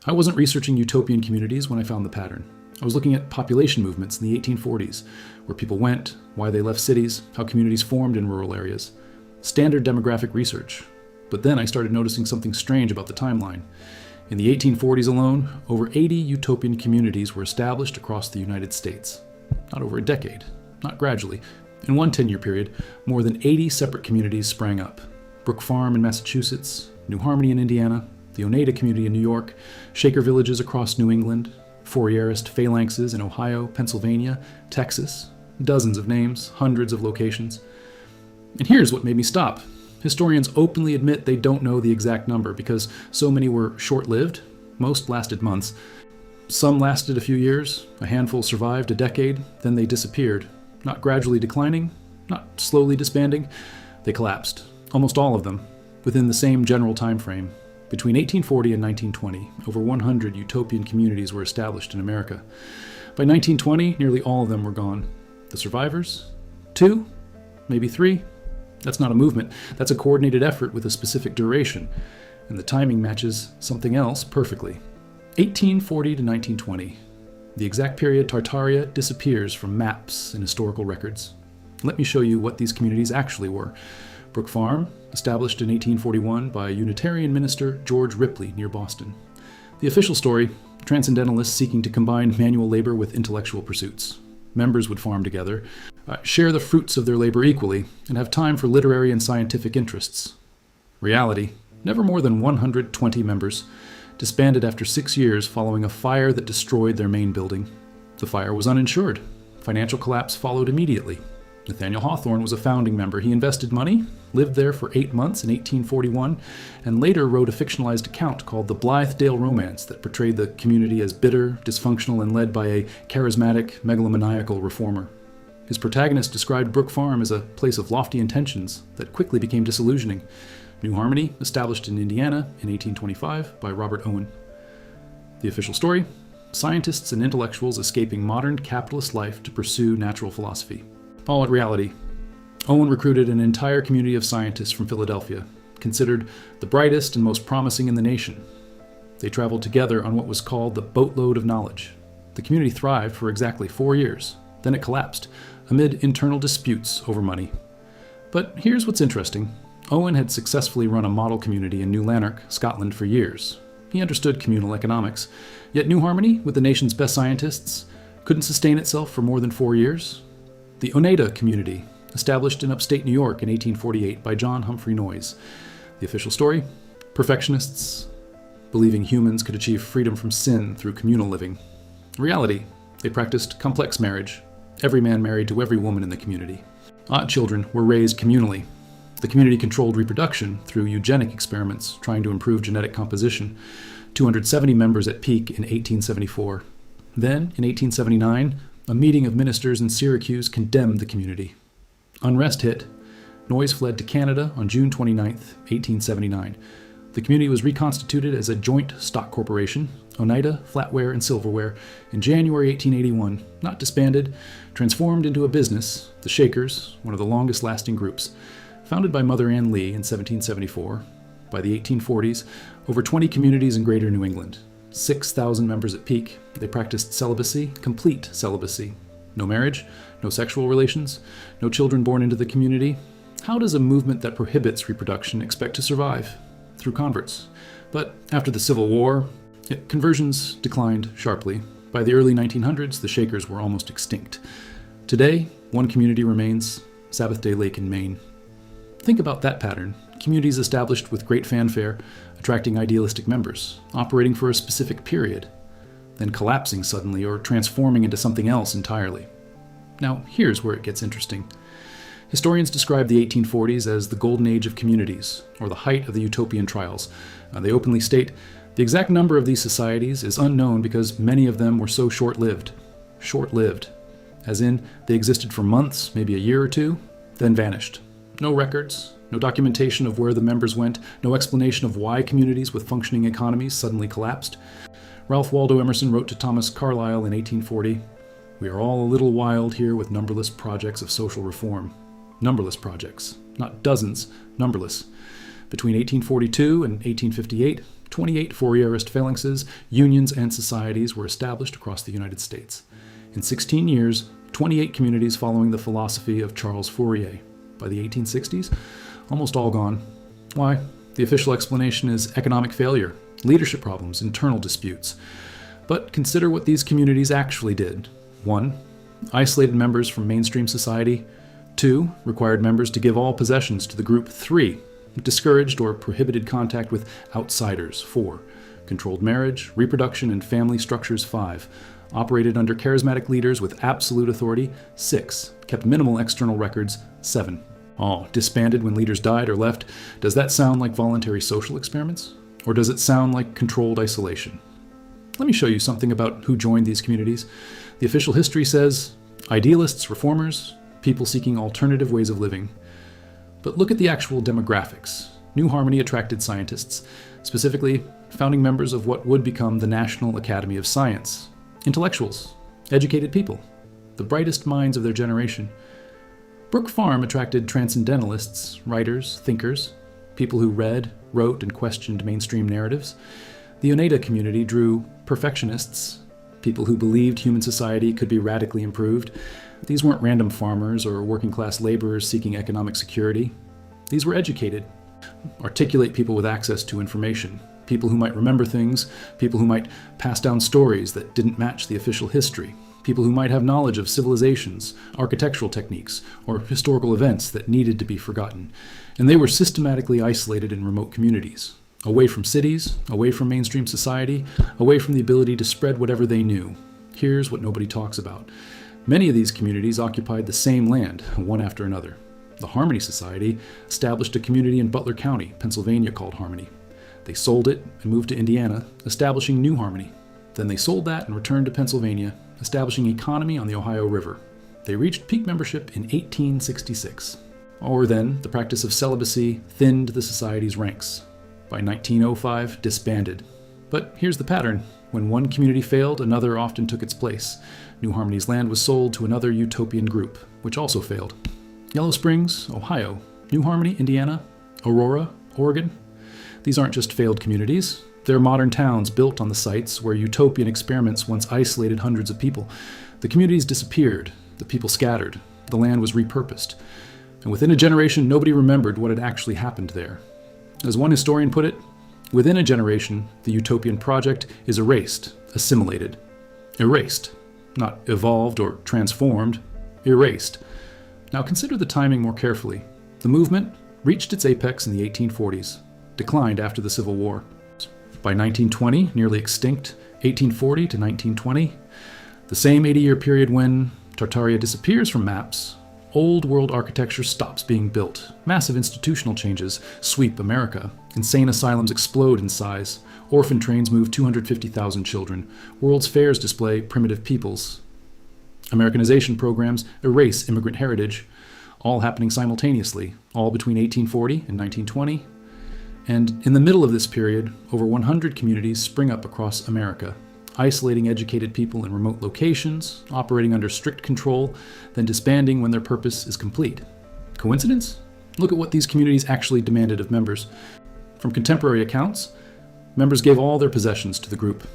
I wasn't researching utopian communities when I found the pattern. I was looking at population movements in the 1840s, where people went, why they left cities, how communities formed in rural areas. Standard demographic research. But then I started noticing something strange about the timeline. In the 1840s alone, over 80 utopian communities were established across the United States. Not over a decade, not gradually. In one 10-year period, more than 80 separate communities sprang up. Brook Farm in Massachusetts, New Harmony in Indiana, the Oneida community in New York, Shaker villages across New England, Fourierist phalanxes in Ohio, Pennsylvania, Texas, dozens of names, hundreds of locations. And here's what made me stop. Historians openly admit they don't know the exact number because so many were short-lived. Most lasted months. Some lasted a few years, a handful survived a decade, then they disappeared. Not gradually declining, not slowly disbanding. They collapsed, almost all of them, within the same general time frame. Between 1840 and 1920, over 100 utopian communities were established in America. By 1920, nearly all of them were gone. The survivors? 2? Maybe 3? That's not a movement. That's a coordinated effort with a specific duration. And the timing matches something else perfectly. 1840 to 1920. The exact period Tartaria disappears from maps and historical records. Let me show you what these communities actually were. Brook Farm, established in 1841 by Unitarian minister George Ripley near Boston. The official story, transcendentalists seeking to combine manual labor with intellectual pursuits. Members would farm together, share the fruits of their labor equally, and have time for literary and scientific interests. Reality, never more than 120 members, disbanded after 6 years following a fire that destroyed their main building. The fire was uninsured. Financial collapse followed immediately. Nathaniel Hawthorne was a founding member. He invested money, lived there for 8 months in 1841, and later wrote a fictionalized account called The Blithedale Romance that portrayed the community as bitter, dysfunctional, and led by a charismatic, megalomaniacal reformer. His protagonist described Brook Farm as a place of lofty intentions that quickly became disillusioning. New Harmony, established in Indiana in 1825 by Robert Owen. The official story, scientists and intellectuals escaping modern capitalist life to pursue natural philosophy. All in reality, Owen recruited an entire community of scientists from Philadelphia, considered the brightest and most promising in the nation. They traveled together on what was called the boatload of knowledge. The community thrived for exactly 4 years. Then it collapsed, amid internal disputes over money. But here's what's interesting. Owen had successfully run a model community in New Lanark, Scotland for years. He understood communal economics. Yet New Harmony, with the nation's best scientists, couldn't sustain itself for more than 4 years. The Oneida community, established in upstate New York in 1848 by John Humphrey Noyes. The official story, perfectionists, believing humans could achieve freedom from sin through communal living. In reality, they practiced complex marriage. Every man married to every woman in the community. Odd children were raised communally. The community controlled reproduction through eugenic experiments trying to improve genetic composition. 270 members at peak in 1874. Then, in 1879, a meeting of ministers in Syracuse condemned the community. Unrest hit. Noyes fled to Canada on June 29, 1879. The community was reconstituted as a joint stock corporation, Oneida Flatware and Silverware, in January 1881, not disbanded, transformed into a business, the Shakers, one of the longest-lasting groups. Founded by Mother Ann Lee in 1774, by the 1840s, over 20 communities in greater New England. 6,000 members at peak. They practiced celibacy, complete celibacy. No marriage, no sexual relations, no children born into the community. How does a movement that prohibits reproduction expect to survive? Through converts. But after the Civil War, conversions declined sharply. By the early 1900s, the Shakers were almost extinct. Today, one community remains, Sabbath Day Lake in Maine. Think about that pattern. Communities established with great fanfare, attracting idealistic members, operating for a specific period, then collapsing suddenly or transforming into something else entirely. Now, here's where it gets interesting. Historians describe the 1840s as the golden age of communities, or the height of the utopian trials. They openly state, the exact number of these societies is unknown because many of them were so short-lived. Short-lived. As in, they existed for months, maybe a year or two, then vanished. No records, no documentation of where the members went, no explanation of why communities with functioning economies suddenly collapsed. Ralph Waldo Emerson wrote to Thomas Carlyle in 1840, "We are all a little wild here with numberless projects of social reform." Numberless projects, not dozens, numberless. Between 1842 and 1858, 28 Fourierist phalanxes, unions, and societies were established across the United States. In 16 years, 28 communities following the philosophy of Charles Fourier. By the 1860s, almost all gone. Why? The official explanation is economic failure, leadership problems, internal disputes. But consider what these communities actually did. 1. Isolated members from mainstream society. 2. Required members to give all possessions to the group. 3. Discouraged or prohibited contact with outsiders. 4. Controlled marriage, reproduction, and family structures. 5. Operated under charismatic leaders with absolute authority. 6. Kept minimal external records. 7. All disbanded when leaders died or left. Does that sound like voluntary social experiments? Or does it sound like controlled isolation? Let me show you something about who joined these communities. The official history says idealists, reformers, people seeking alternative ways of living. But look at the actual demographics. New Harmony attracted scientists, specifically founding members of what would become the National Academy of Science, intellectuals, educated people, the brightest minds of their generation. Brook Farm attracted transcendentalists, writers, thinkers, people who read, wrote, and questioned mainstream narratives. The Oneida community drew perfectionists, people who believed human society could be radically improved. These weren't random farmers or working-class laborers seeking economic security. These were educated, articulate people with access to information, people who might remember things, people who might pass down stories that didn't match the official history, people who might have knowledge of civilizations, architectural techniques, or historical events that needed to be forgotten. And they were systematically isolated in remote communities, away from cities, away from mainstream society, away from the ability to spread whatever they knew. Here's what nobody talks about. Many of these communities occupied the same land, one after another. The Harmony Society established a community in Butler County, Pennsylvania called Harmony. They sold it and moved to Indiana, establishing New Harmony. Then they sold that and returned to Pennsylvania, establishing a colony on the Ohio River. They reached peak membership in 1866. Or then, the practice of celibacy thinned the society's ranks. By 1905, disbanded. But here's the pattern. When one community failed, another often took its place. New Harmony's land was sold to another utopian group, which also failed. Yellow Springs, Ohio. New Harmony, Indiana. Aurora, Oregon. These aren't just failed communities. They're modern towns built on the sites where utopian experiments once isolated hundreds of people. The communities disappeared. The people scattered. The land was repurposed. And within a generation, nobody remembered what had actually happened there. As one historian put it, within a generation, the utopian project is erased, assimilated. Erased. Not evolved or transformed. Erased. Now consider the timing more carefully. The movement reached its apex in the 1840s, declined after the Civil War. By 1920, nearly extinct, 1840 to 1920, the same 80-year period when Tartaria disappears from maps, old world architecture stops being built, massive institutional changes sweep America, insane asylums explode in size, orphan trains move 250,000 children, world's fairs display primitive peoples. Americanization programs erase immigrant heritage, all happening simultaneously, all between 1840 and 1920. And in the middle of this period, over 100 communities spring up across America, isolating educated people in remote locations, operating under strict control, then disbanding when their purpose is complete. Coincidence? Look at what these communities actually demanded of members. From contemporary accounts, members gave all their possessions to the group,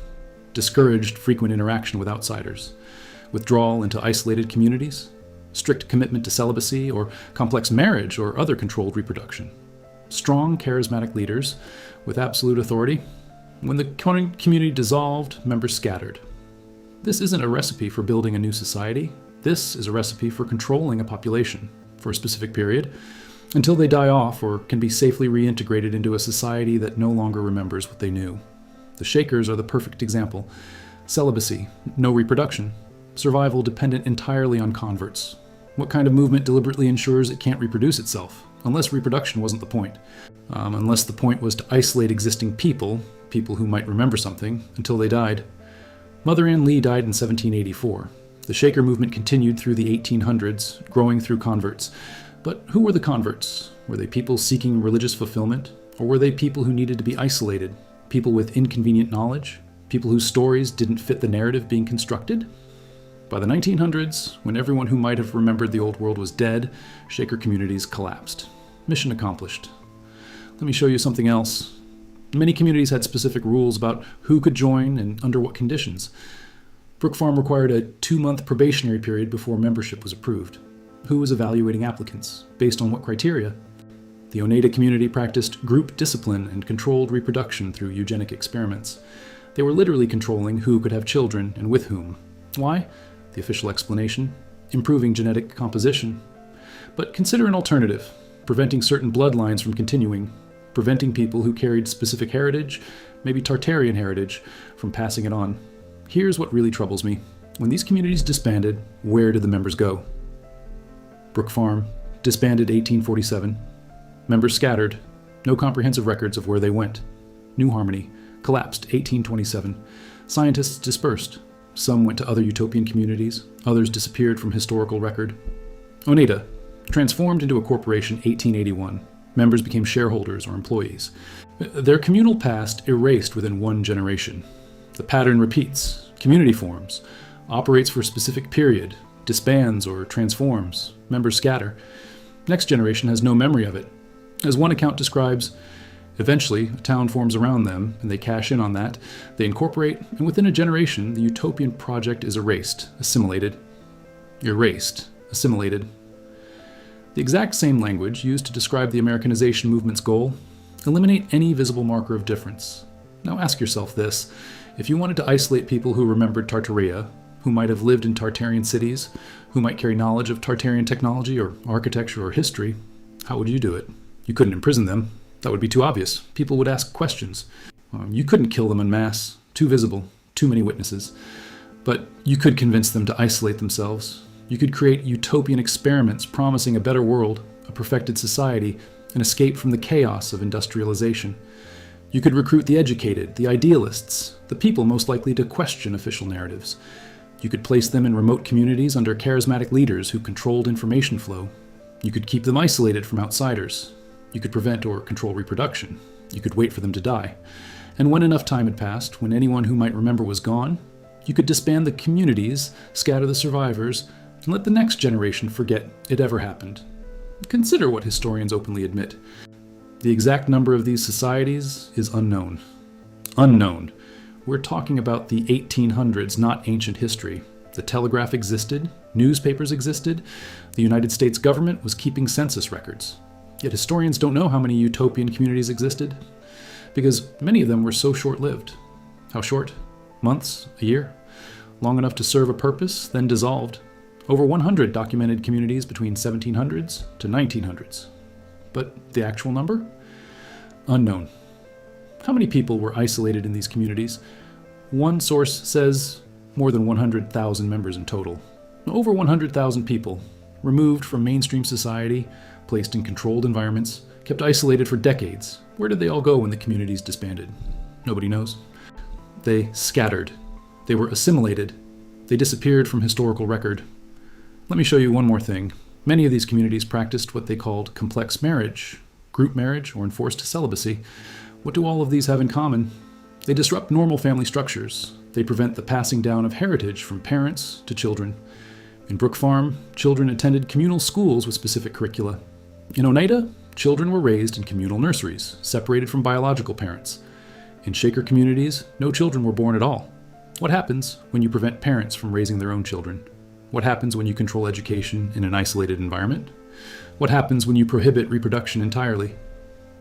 discouraged frequent interaction with outsiders, withdrawal into isolated communities, strict commitment to celibacy or complex marriage or other controlled reproduction. Strong, charismatic leaders with absolute authority. When the community dissolved, members scattered. This isn't a recipe for building a new society. This is a recipe for controlling a population for a specific period until they die off or can be safely reintegrated into a society that no longer remembers what they knew. The Shakers are the perfect example. Celibacy, no reproduction, survival dependent entirely on converts. What kind of movement deliberately ensures it can't reproduce itself? Unless reproduction wasn't the point. Unless the point was to isolate existing people who might remember something, until they died. Mother Ann Lee died in 1784. The Shaker movement continued through the 1800s, growing through converts. But who were the converts? Were they people seeking religious fulfillment? Or were they people who needed to be isolated? People with inconvenient knowledge? People whose stories didn't fit the narrative being constructed? By the 1900s, when everyone who might have remembered the old world was dead, Shaker communities collapsed. Mission accomplished. Let me show you something else. Many communities had specific rules about who could join and under what conditions. Brook Farm required a 2-month probationary period before membership was approved. Who was evaluating applicants? Based on what criteria? The Oneida community practiced group discipline and controlled reproduction through eugenic experiments. They were literally controlling who could have children and with whom. Why? The official explanation: improving genetic composition. But consider an alternative: preventing certain bloodlines from continuing, preventing people who carried specific heritage, maybe Tartarian heritage, from passing it on. Here's what really troubles me. When these communities disbanded, where did the members go? Brook Farm, disbanded 1847. Members scattered. No comprehensive records of where they went. New Harmony, collapsed 1827. Scientists dispersed. Some went to other utopian communities. Others disappeared from historical record. Oneida, transformed into a corporation 1881. Members became shareholders or employees. Their communal past erased within one generation. The pattern repeats. Community forms. Operates for a specific period. Disbands or transforms. Members scatter. Next generation has no memory of it. As one account describes, eventually a town forms around them, and they cash in on that. They incorporate, and within a generation, the utopian project is erased, assimilated. Erased, assimilated. The exact same language used to describe the Americanization movement's goal: eliminate any visible marker of difference. Now ask yourself this: if you wanted to isolate people who remembered Tartaria, who might have lived in Tartarian cities, who might carry knowledge of Tartarian technology or architecture or history, how would you do it? You couldn't imprison them. That would be too obvious. People would ask questions. You couldn't kill them en masse. Too visible. Too many witnesses. But you could convince them to isolate themselves. You could create utopian experiments promising a better world, a perfected society, an escape from the chaos of industrialization. You could recruit the educated, the idealists, the people most likely to question official narratives. You could place them in remote communities under charismatic leaders who controlled information flow. You could keep them isolated from outsiders. You could prevent or control reproduction. You could wait for them to die. And when enough time had passed, when anyone who might remember was gone, you could disband the communities, scatter the survivors, and let the next generation forget it ever happened. Consider what historians openly admit. The exact number of these societies is unknown. Unknown. We're talking about the 1800s, not ancient history. The telegraph existed, newspapers existed, the United States government was keeping census records. Yet historians don't know how many utopian communities existed, because many of them were so short-lived. How short? Months? A year? Long enough to serve a purpose, then dissolved. Over 100 documented communities between 1700s to 1900s. But the actual number? Unknown. How many people were isolated in these communities? One source says more than 100,000 members in total. Over 100,000 people, removed from mainstream society, placed in controlled environments, kept isolated for decades. Where did they all go when the communities disbanded? Nobody knows. They scattered. They were assimilated. They disappeared from historical record. Let me show you one more thing. Many of these communities practiced what they called complex marriage, group marriage, or enforced celibacy. What do all of these have in common? They disrupt normal family structures. They prevent the passing down of heritage from parents to children. In Brook Farm, children attended communal schools with specific curricula. In Oneida, children were raised in communal nurseries, separated from biological parents. In Shaker communities, no children were born at all. What happens when you prevent parents from raising their own children? What happens when you control education in an isolated environment? What happens when you prohibit reproduction entirely?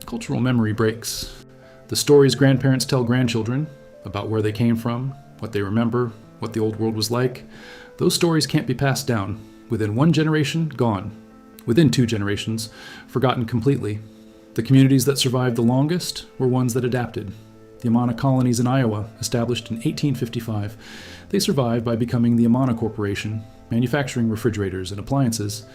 Cultural memory breaks. The stories grandparents tell grandchildren about where they came from, what they remember, what the old world was like, those stories can't be passed down. Within one generation, gone. Within 2 generations, forgotten completely. The communities that survived the longest were ones that adapted. The Amana colonies in Iowa, established in 1855, they survived by becoming the Amana Corporation, manufacturing refrigerators and appliances.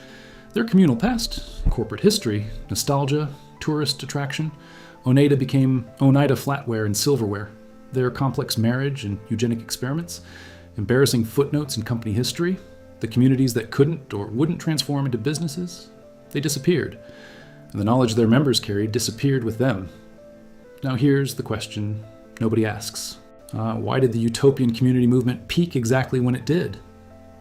Their communal past, corporate history, nostalgia, tourist attraction, Oneida became Oneida flatware and silverware. Their complex marriage and eugenic experiments, embarrassing footnotes in company history, the communities that couldn't or wouldn't transform into businesses, they disappeared. And the knowledge their members carried disappeared with them. Now here's the question nobody asks. Why did the utopian community movement peak exactly when it did?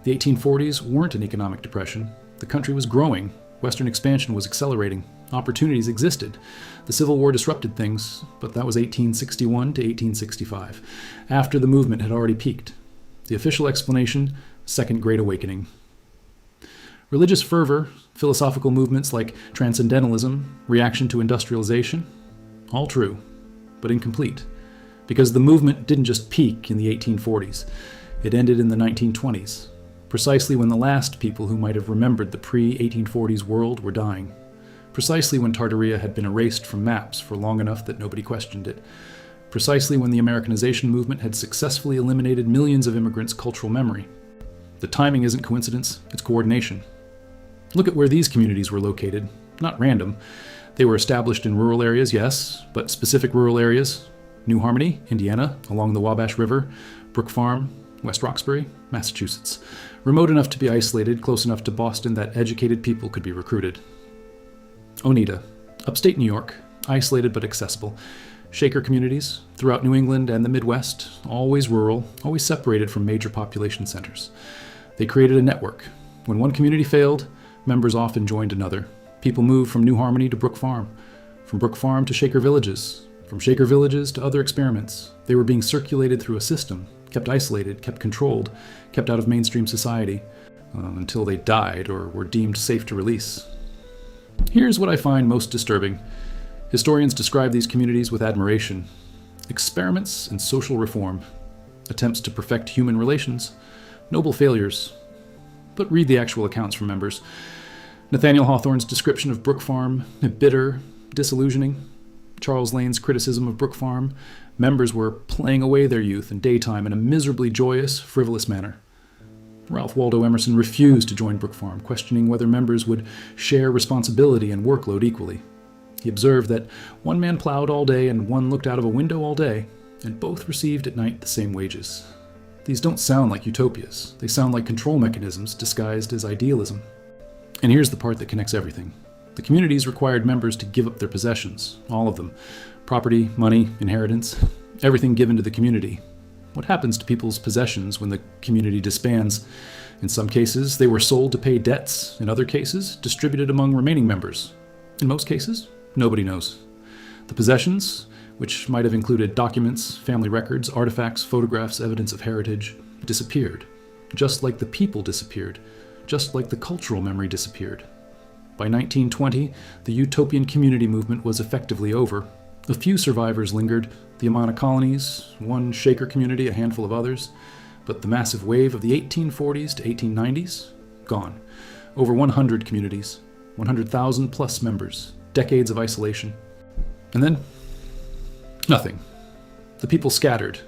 The 1840s weren't an economic depression. The country was growing. Western expansion was accelerating. Opportunities existed. The Civil War disrupted things, but that was 1861 to 1865, after the movement had already peaked. The official explanation, Second Great Awakening. Religious fervor, philosophical movements like transcendentalism, reaction to industrialization, all true, but incomplete, because the movement didn't just peak in the 1840s. It ended in the 1920s, precisely when the last people who might have remembered the pre-1840s world were dying. Precisely when Tartaria had been erased from maps for long enough that nobody questioned it. Precisely when the Americanization movement had successfully eliminated millions of immigrants' cultural memory. The timing isn't coincidence, it's coordination. Look at where these communities were located. Not random. They were established in rural areas, yes, but specific rural areas. New Harmony, Indiana, along the Wabash River. Brook Farm, West Roxbury, Massachusetts. Remote enough to be isolated, close enough to Boston that educated people could be recruited. Oneida, upstate New York, isolated but accessible. Shaker communities throughout New England and the Midwest, always rural, always separated from major population centers. They created a network. When one community failed, members often joined another. People moved from New Harmony to Brook Farm, from Brook Farm to Shaker villages, from Shaker villages to other experiments. They were being circulated through a system, kept isolated, kept controlled, kept out of mainstream society, until they died or were deemed safe to release. Here's what I find most disturbing. Historians describe these communities with admiration. Experiments in social reform, attempts to perfect human relations, noble failures. But read the actual accounts from members. Nathaniel Hawthorne's description of Brook Farm, bitter, disillusioning. Charles Lane's criticism of Brook Farm, members were playing away their youth and daytime in a miserably joyous, frivolous manner. Ralph Waldo Emerson refused to join Brook Farm, questioning whether members would share responsibility and workload equally. He observed that one man plowed all day and one looked out of a window all day, and both received at night the same wages. These don't sound like utopias. They sound like control mechanisms disguised as idealism. And here's the part that connects everything. The communities required members to give up their possessions, all of them. Property, money, inheritance, everything given to the community. What happens to people's possessions when the community disbands? In some cases, they were sold to pay debts. In other cases, distributed among remaining members. In most cases, nobody knows. The possessions, which might have included documents, family records, artifacts, photographs, evidence of heritage, disappeared. Just like the people disappeared. Just like the cultural memory disappeared. By 1920, the utopian community movement was effectively over. A few survivors lingered, the Amana colonies, one Shaker community, a handful of others. But the massive wave of the 1840s to 1890s? Gone. Over 100 communities, 100,000 plus members, decades of isolation. And then, nothing. The people scattered.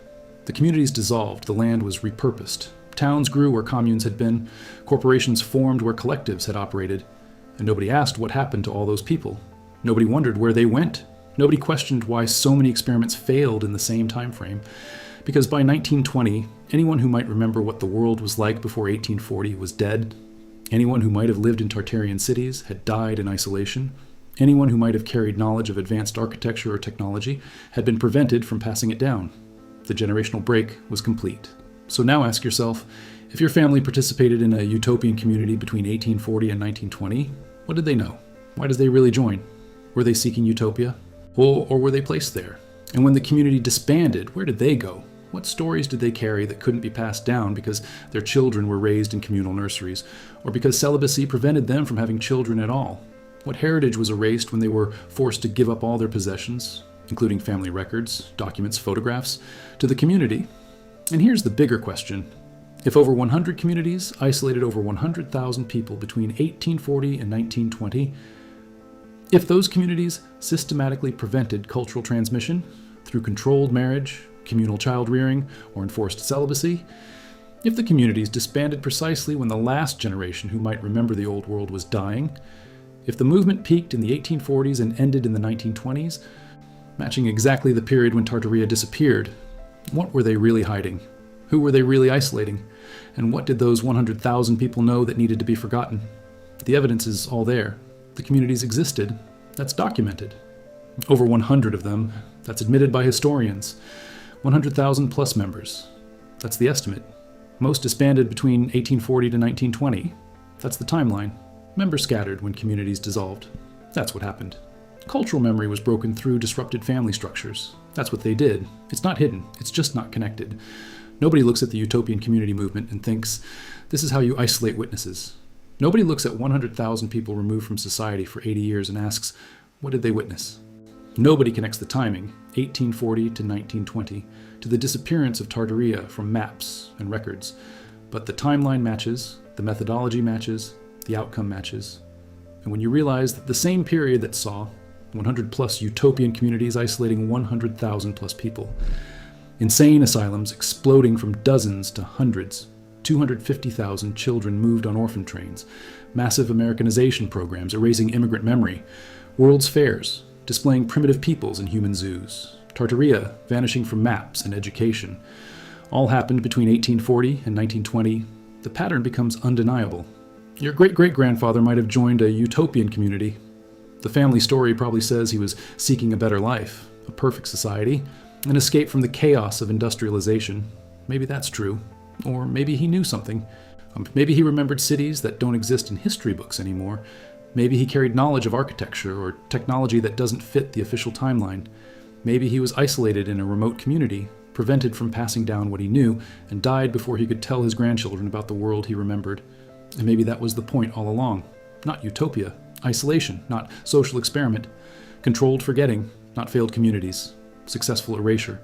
The communities dissolved, the land was repurposed. Towns grew where communes had been, corporations formed where collectives had operated. And nobody asked what happened to all those people. Nobody wondered where they went. Nobody questioned why so many experiments failed in the same time frame. Because by 1920, anyone who might remember what the world was like before 1840 was dead. Anyone who might have lived in Tartarian cities had died in isolation. Anyone who might have carried knowledge of advanced architecture or technology had been prevented from passing it down. The generational break was complete. So now ask yourself, if your family participated in a utopian community between 1840 and 1920, what did they know? Why did they really join? Were they seeking utopia? Or were they placed there? And when the community disbanded, where did they go? What stories did they carry that couldn't be passed down because their children were raised in communal nurseries, or because celibacy prevented them from having children at all? What heritage was erased when they were forced to give up all their possessions, including family records, documents, photographs, to the community? And here's the bigger question. If over 100 communities isolated over 100,000 people between 1840 and 1920, if those communities systematically prevented cultural transmission through controlled marriage, communal child rearing, or enforced celibacy, if the communities disbanded precisely when the last generation who might remember the old world was dying, if the movement peaked in the 1840s and ended in the 1920s, matching exactly the period when Tartaria disappeared, what were they really hiding? Who were they really isolating? And what did those 100,000 people know that needed to be forgotten? The evidence is all there. The communities existed. That's documented. Over 100 of them. That's admitted by historians. 100,000 plus members. That's the estimate. Most disbanded between 1840 to 1920. That's the timeline. Members scattered when communities dissolved. That's what happened. Cultural memory was broken through disrupted family structures. That's what they did. It's not hidden. It's just not connected. Nobody looks at the utopian community movement and thinks, this is how you isolate witnesses. Nobody looks at 100,000 people removed from society for 80 years and asks, what did they witness? Nobody connects the timing, 1840 to 1920, to the disappearance of Tartaria from maps and records. But the timeline matches, the methodology matches, the outcome matches. And when you realize that the same period that saw 100 plus utopian communities isolating 100,000 plus people, insane asylums exploding from dozens to hundreds, 250,000 children moved on orphan trains, massive Americanization programs erasing immigrant memory, world's fairs displaying primitive peoples in human zoos, Tartaria vanishing from maps and education, all happened between 1840 and 1920, the pattern becomes undeniable. Your great-great-grandfather might have joined a utopian community. The family story probably says he was seeking a better life, a perfect society, an escape from the chaos of industrialization. Maybe that's true. Or maybe he knew something. Maybe he remembered cities that don't exist in history books anymore. Maybe he carried knowledge of architecture or technology that doesn't fit the official timeline. Maybe he was isolated in a remote community, prevented from passing down what he knew, and died before he could tell his grandchildren about the world he remembered. And maybe that was the point all along. Not utopia. Isolation, not social experiment. Controlled forgetting, not failed communities. Successful erasure.